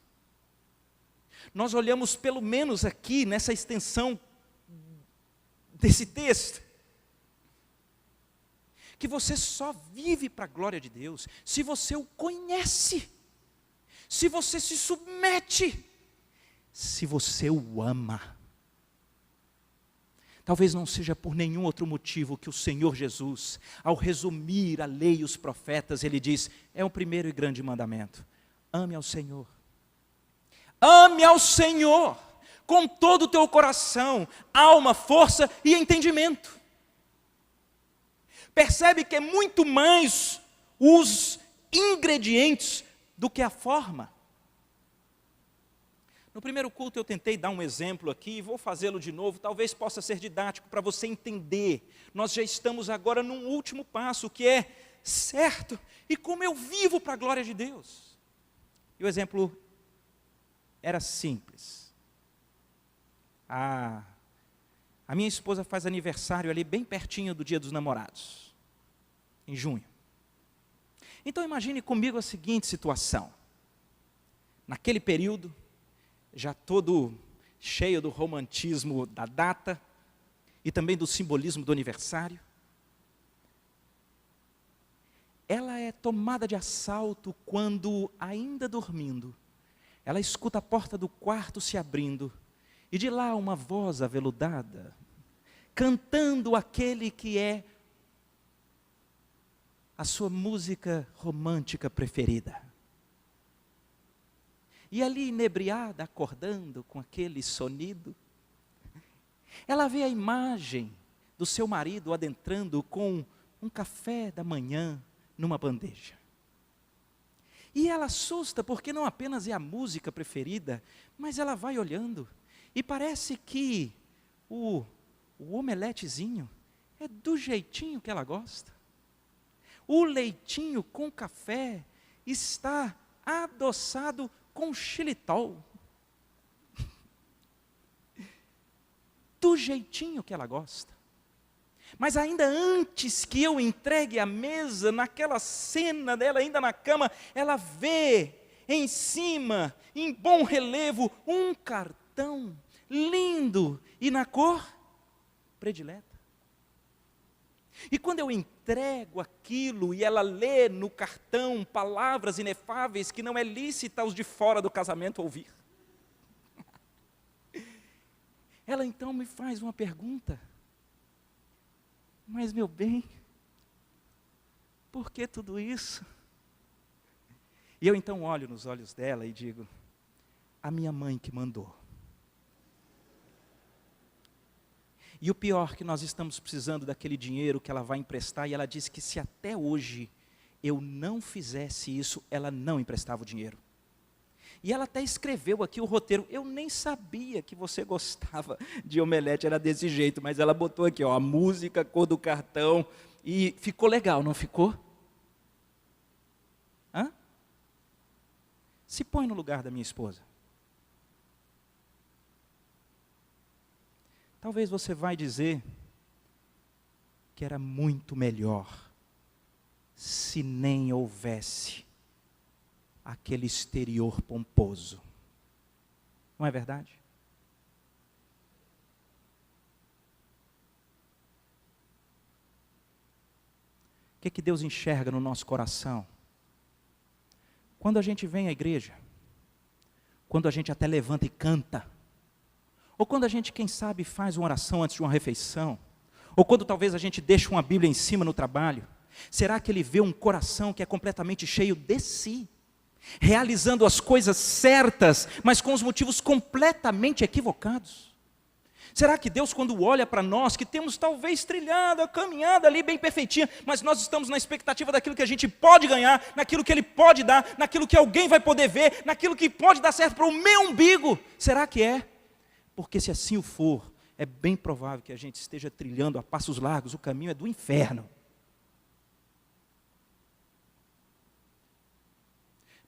nós olhamos pelo menos aqui nessa extensão desse texto, que você só vive para a glória de Deus se você o conhece, se você se submete, se você o ama. Talvez não seja por nenhum outro motivo que o Senhor Jesus, ao resumir a lei e os profetas, ele diz, é o primeiro e grande mandamento: ame ao Senhor. Ame ao Senhor com todo o teu coração, alma, força e entendimento. Percebe que é muito mais os ingredientes do que a forma. No primeiro culto eu tentei dar um exemplo aqui, vou fazê-lo de novo, talvez possa ser didático para você entender. Nós já estamos agora num último passo, que é certo, e como eu vivo para a glória de Deus. E o exemplo era simples. A minha esposa faz aniversário ali bem pertinho do Dia dos Namorados, em junho. Então imagine comigo a seguinte situação. Naquele período, já todo cheio do romantismo da data e também do simbolismo do aniversário, ela é tomada de assalto quando, ainda dormindo, ela escuta a porta do quarto se abrindo e de lá uma voz aveludada, cantando aquele que é a sua música romântica preferida. E ali, inebriada, acordando com aquele sonido, ela vê a imagem do seu marido adentrando com um café da manhã numa bandeja. E ela assusta porque não apenas é a música preferida, mas ela vai olhando e parece que o omeletezinho é do jeitinho que ela gosta. O leitinho com café está adoçado com xilitol, do jeitinho que ela gosta. Mas ainda antes que eu entregue a mesa, naquela cena dela ainda na cama, ela vê em cima, em bom relevo, um cartão lindo e na cor predileta. E quando eu entrego aquilo e ela lê no cartão palavras inefáveis que não é lícita aos de fora do casamento ouvir, ela então me faz uma pergunta: mas meu bem, por que tudo isso? E eu então olho nos olhos dela e digo: a minha mãe que mandou. E o pior, que nós estamos precisando daquele dinheiro que ela vai emprestar, e ela disse que se até hoje eu não fizesse isso, ela não emprestava o dinheiro. E ela até escreveu aqui o roteiro. Eu nem sabia que você gostava de omelete, era desse jeito, mas ela botou aqui, ó, a música, a cor do cartão, e ficou legal, não ficou? Hã? Se põe no lugar da minha esposa. Talvez você vai dizer que era muito melhor se nem houvesse aquele exterior pomposo. Não é verdade? O que Deus enxerga no nosso coração? Quando a gente vem à igreja, quando a gente até levanta e canta, ou quando a gente, quem sabe, faz uma oração antes de uma refeição, ou quando talvez a gente deixa uma Bíblia em cima no trabalho, será que ele vê um coração que é completamente cheio de si, realizando as coisas certas, mas com os motivos completamente equivocados? Será que Deus, quando olha para nós, que temos talvez trilhado a caminhada ali bem perfeitinha, mas nós estamos na expectativa daquilo que a gente pode ganhar, naquilo que Ele pode dar, naquilo que alguém vai poder ver, naquilo que pode dar certo para o meu umbigo, será que é? Porque se assim o for, é bem provável que a gente esteja trilhando a passos largos, o caminho é do inferno.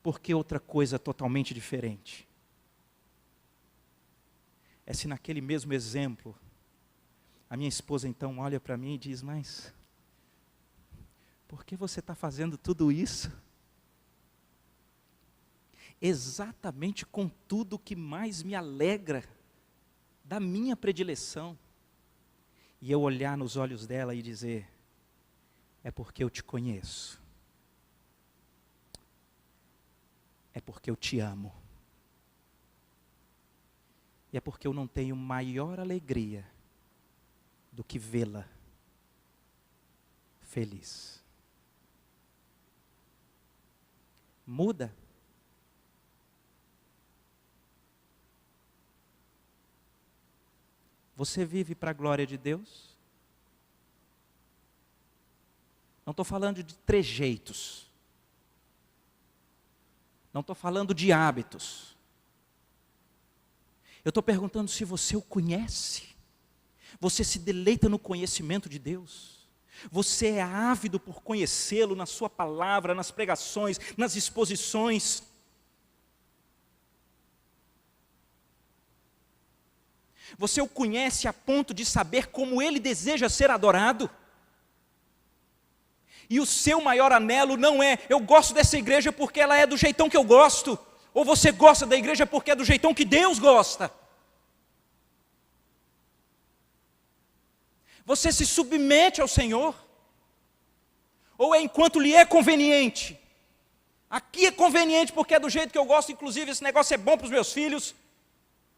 Porque outra coisa totalmente diferente é se naquele mesmo exemplo, a minha esposa então olha para mim e diz: mas por que você está fazendo tudo isso? Exatamente com tudo que mais me alegra da minha predileção. E eu olhar nos olhos dela e dizer: É porque eu te conheço. É porque eu te amo. E é porque eu não tenho maior alegria do que vê-la feliz. Muda. Você vive para a glória de Deus? Não estou falando de trejeitos. Não estou falando de hábitos. Eu estou perguntando se você o conhece. Você se deleita no conhecimento de Deus. Você é ávido por conhecê-lo na sua palavra, nas pregações, nas exposições. Você o conhece a ponto de saber como ele deseja ser adorado. E o seu maior anelo não é, eu gosto dessa igreja porque ela é do jeitão que eu gosto. Ou você gosta da igreja porque é do jeitão que Deus gosta. Você se submete ao Senhor? Ou é enquanto lhe é conveniente? Aqui é conveniente porque é do jeito que eu gosto, inclusive esse negócio é bom para os meus filhos.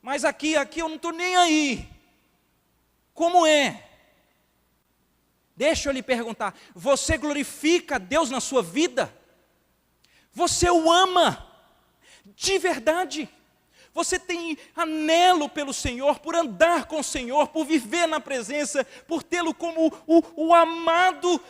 Mas aqui eu não estou nem aí. Como é? Deixa eu lhe perguntar, você glorifica Deus na sua vida? Você o ama de verdade? Você tem anelo pelo Senhor, por andar com o Senhor, por viver na presença, por tê-lo como o amado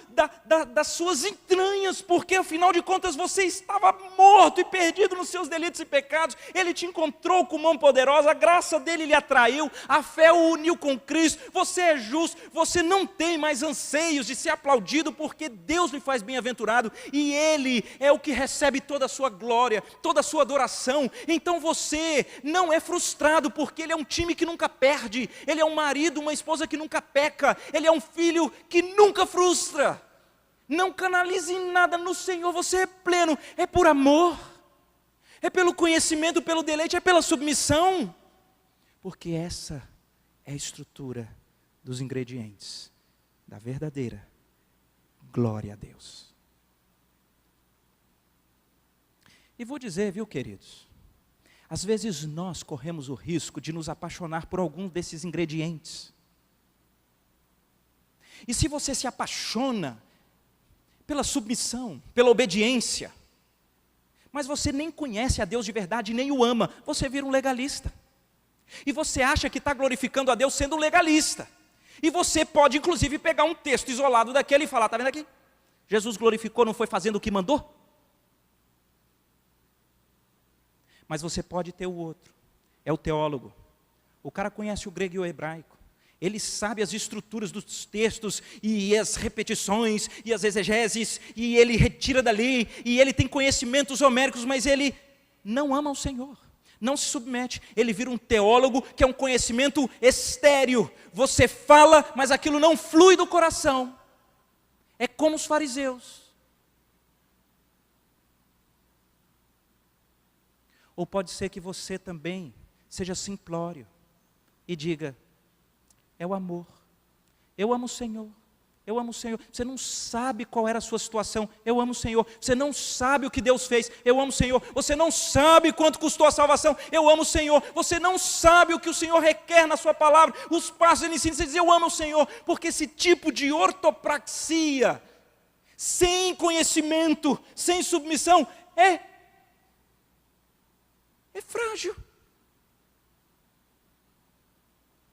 das suas entranhas, porque afinal de contas você estava morto e perdido nos seus delitos e pecados. Ele te encontrou com mão poderosa, a graça dele lhe atraiu, a fé o uniu com Cristo. Você é justo, você não tem mais anseios de ser aplaudido, porque Deus lhe faz bem-aventurado e Ele é o que recebe toda a sua glória, toda a sua adoração. Então você não é frustrado, porque ele é um time que nunca perde, ele é um marido, uma esposa que nunca peca, ele é um filho que nunca frustra. Não canalize nada no Senhor, você é pleno, é por amor, é pelo conhecimento, pelo deleite, é pela submissão, porque essa é a estrutura dos ingredientes da verdadeira glória a Deus. E vou dizer, viu, queridos, às vezes nós corremos o risco de nos apaixonar por algum desses ingredientes. E se você se apaixona pela submissão, pela obediência, mas você nem conhece a Deus de verdade, nem o ama, você vira um legalista. E você acha que está glorificando a Deus sendo um legalista. E você pode inclusive pegar um texto isolado daquele e falar, está vendo aqui? Jesus glorificou, não foi fazendo o que mandou? Mas você pode ter o outro, é o teólogo. O cara conhece o grego e o hebraico. Ele sabe as estruturas dos textos e as repetições e as exegeses, e ele retira dali, e ele tem conhecimentos homéricos, mas ele não ama o Senhor, não se submete. Ele vira um teólogo que é um conhecimento estéril. Você fala, mas aquilo não flui do coração. É como os fariseus. Ou pode ser que você também seja simplório e diga, é o amor, eu amo o Senhor, eu amo o Senhor. Você não sabe qual era a sua situação, eu amo o Senhor. Você não sabe o que Deus fez, eu amo o Senhor. Você não sabe quanto custou a salvação, eu amo o Senhor. Você não sabe o que o Senhor requer na sua palavra, os passos ele ensina, você diz, eu amo o Senhor. Porque esse tipo de ortopraxia, sem conhecimento, sem submissão, é frágil,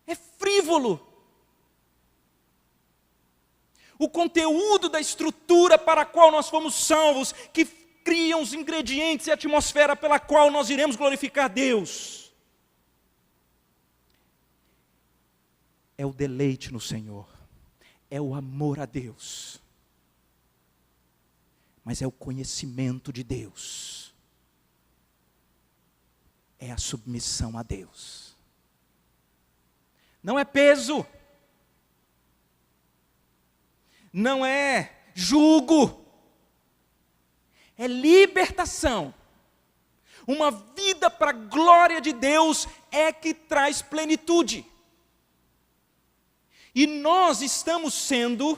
é frívolo. O conteúdo da estrutura para a qual nós fomos salvos, que criam os ingredientes e a atmosfera pela qual nós iremos glorificar Deus, é o deleite no Senhor, é o amor a Deus, mas é o conhecimento de Deus. É a submissão a Deus. Não é peso. Não é jugo. É libertação. Uma vida para a glória de Deus é que traz plenitude. E nós estamos sendo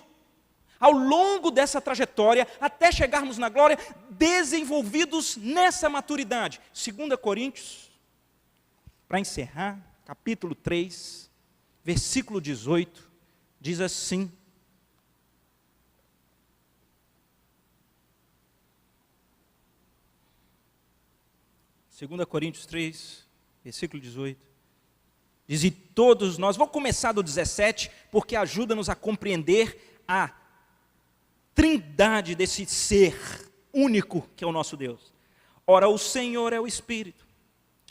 ao longo dessa trajetória, até chegarmos na glória, desenvolvidos nessa maturidade. 2 Coríntios, para encerrar, capítulo 3, versículo 18, diz assim: Segunda Coríntios 3, versículo 18, diz: e todos nós, vou começar do 17, porque ajuda-nos a compreender a trindade desse ser único que é o nosso Deus. Ora, o Senhor é o Espírito,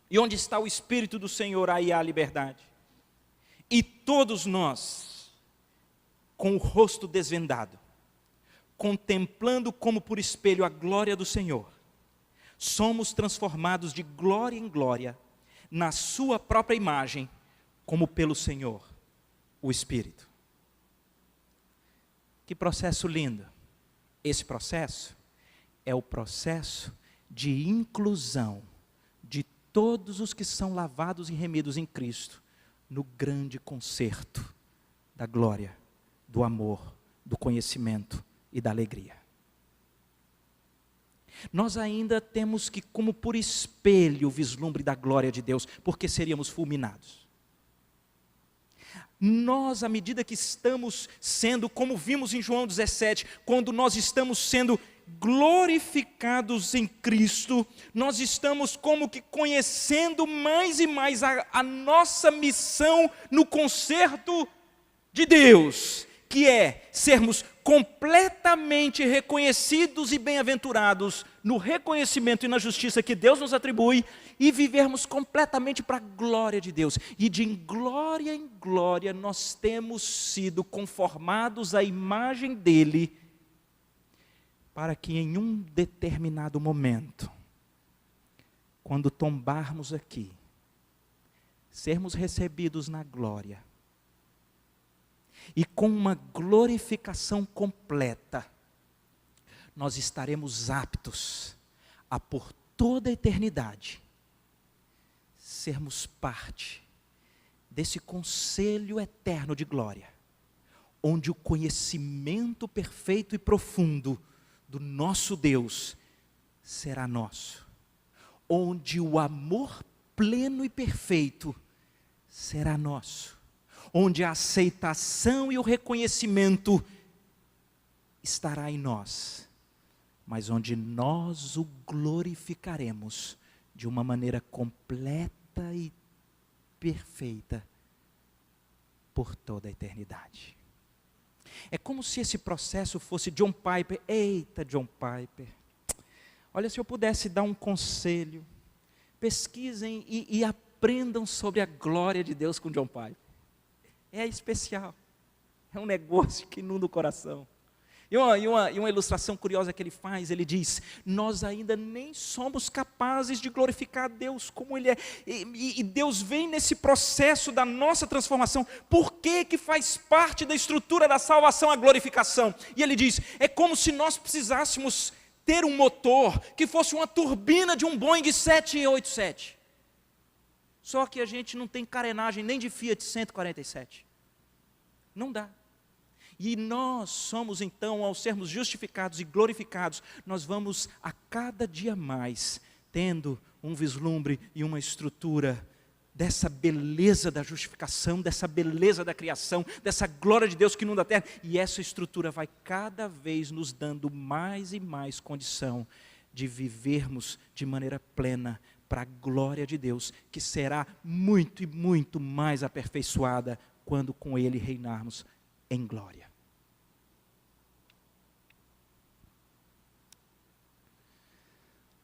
e onde está o Espírito do Senhor, aí há a liberdade. E todos nós, com o rosto desvendado, contemplando como por espelho a glória do Senhor, somos transformados de glória em glória, na sua própria imagem, como pelo Senhor, o Espírito. Que processo lindo! Esse processo é o processo de inclusão de todos os que são lavados e remidos em Cristo, no grande concerto da glória, do amor, do conhecimento e da alegria. Nós ainda temos que, como por espelho, o vislumbre da glória de Deus, porque seríamos fulminados. Nós, à medida que estamos sendo, como vimos em João 17, quando nós estamos sendo glorificados em Cristo, nós estamos como que conhecendo mais e mais a nossa missão no concerto de Deus, que é sermos completamente reconhecidos e bem-aventurados no reconhecimento e na justiça que Deus nos atribui, e vivermos completamente para a glória de Deus. E de glória em glória nós temos sido conformados à imagem dele, para que em um determinado momento, quando tombarmos aqui, sermos recebidos na glória, e com uma glorificação completa, nós estaremos aptos a por toda a eternidade sermos parte desse conselho eterno de glória, onde o conhecimento perfeito e profundo do nosso Deus será nosso, onde o amor pleno e perfeito será nosso, onde a aceitação e o reconhecimento estará em nós, mas onde nós o glorificaremos de uma maneira completa e perfeita por toda a eternidade. É como se esse processo fosse John Piper. Eita, John Piper, olha, se eu pudesse dar um conselho, pesquisem e aprendam sobre a glória de Deus com John Piper. É especial, é um negócio que inunda o coração. E uma ilustração curiosa que ele faz, ele diz: nós ainda nem somos capazes de glorificar a Deus como Ele é, e Deus vem nesse processo da nossa transformação. Por que faz parte da estrutura da salvação a glorificação? E ele diz: é como se nós precisássemos ter um motor que fosse uma turbina de um Boeing 787, só que a gente não tem carenagem nem de Fiat 147, não dá. E nós somos então, ao sermos justificados e glorificados, nós vamos a cada dia mais tendo um vislumbre e uma estrutura dessa beleza da justificação, dessa beleza da criação, dessa glória de Deus que inunda a terra, e essa estrutura vai cada vez nos dando mais e mais condição de vivermos de maneira plena para a glória de Deus, que será muito e muito mais aperfeiçoada quando com Ele reinarmos em glória.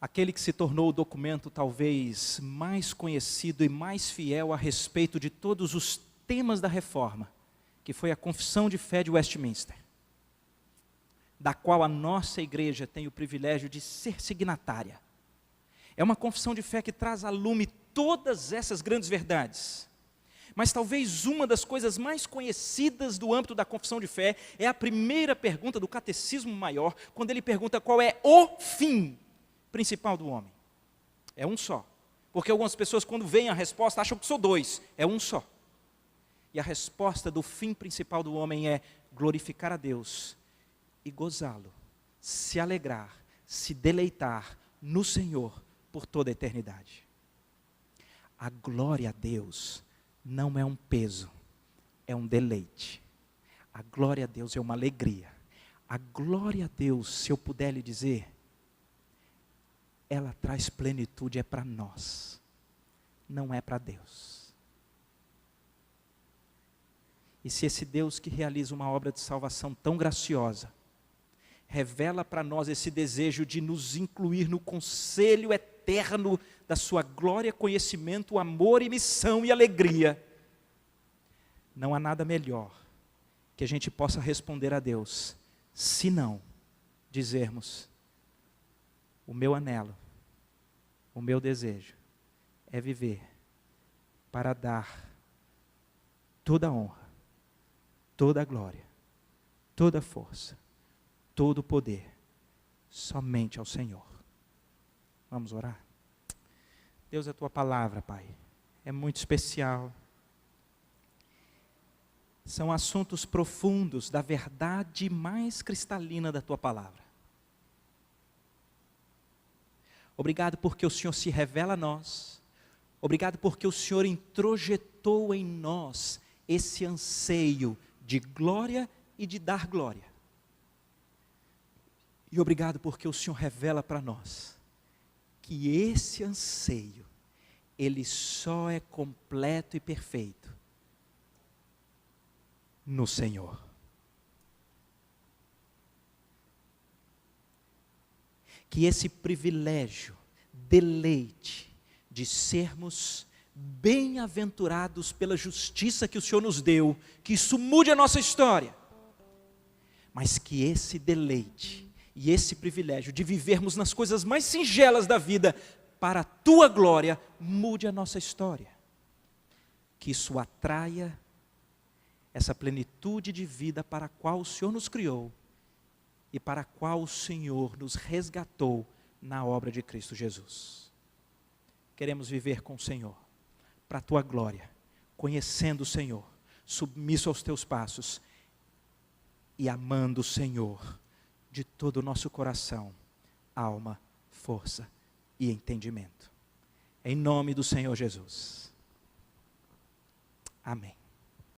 Aquele que se tornou o documento talvez mais conhecido e mais fiel a respeito de todos os temas da reforma, que foi a Confissão de Fé de Westminster, da qual a nossa igreja tem o privilégio de ser signatária. É uma confissão de fé que traz a lume todas essas grandes verdades. Mas talvez uma das coisas mais conhecidas do âmbito da confissão de fé é a primeira pergunta do Catecismo Maior, quando ele pergunta qual é o fim principal do homem. É um só. Porque algumas pessoas, quando veem a resposta, acham que são dois. É um só. E a resposta do fim principal do homem é glorificar a Deus e gozá-lo, se alegrar, se deleitar no Senhor por toda a eternidade. A glória a Deus não é um peso, é um deleite. A glória a Deus é uma alegria. A glória a Deus, se eu puder lhe dizer, ela traz plenitude, é para nós, não é para Deus. E se esse Deus que realiza uma obra de salvação tão graciosa, revela para nós esse desejo de nos incluir no conselho eterno da sua glória, conhecimento, amor e missão e alegria, não há nada melhor que a gente possa responder a Deus, se não dizermos: o meu anelo, o meu desejo é viver para dar toda a honra, toda a glória, toda a força, todo o poder, somente ao Senhor. Vamos orar? Deus, a tua palavra, Pai, é muito especial. São assuntos profundos da verdade mais cristalina da tua palavra. Obrigado porque o Senhor se revela a nós. Obrigado porque o Senhor introjetou em nós esse anseio de glória e de dar glória. E obrigado porque o Senhor revela para nós que esse anseio, ele só é completo e perfeito no Senhor. Que esse privilégio, deleite de sermos bem-aventurados pela justiça que o Senhor nos deu, que isso mude a nossa história, mas que esse deleite e esse privilégio de vivermos nas coisas mais singelas da vida, para a tua glória, mude a nossa história. Que isso atraia essa plenitude de vida para a qual o Senhor nos criou e para a qual o Senhor nos resgatou na obra de Cristo Jesus. Queremos viver com o Senhor, para a tua glória, conhecendo o Senhor, submisso aos teus passos e amando o Senhor de todo o nosso coração, alma, força e entendimento. Em nome do Senhor Jesus. Amém.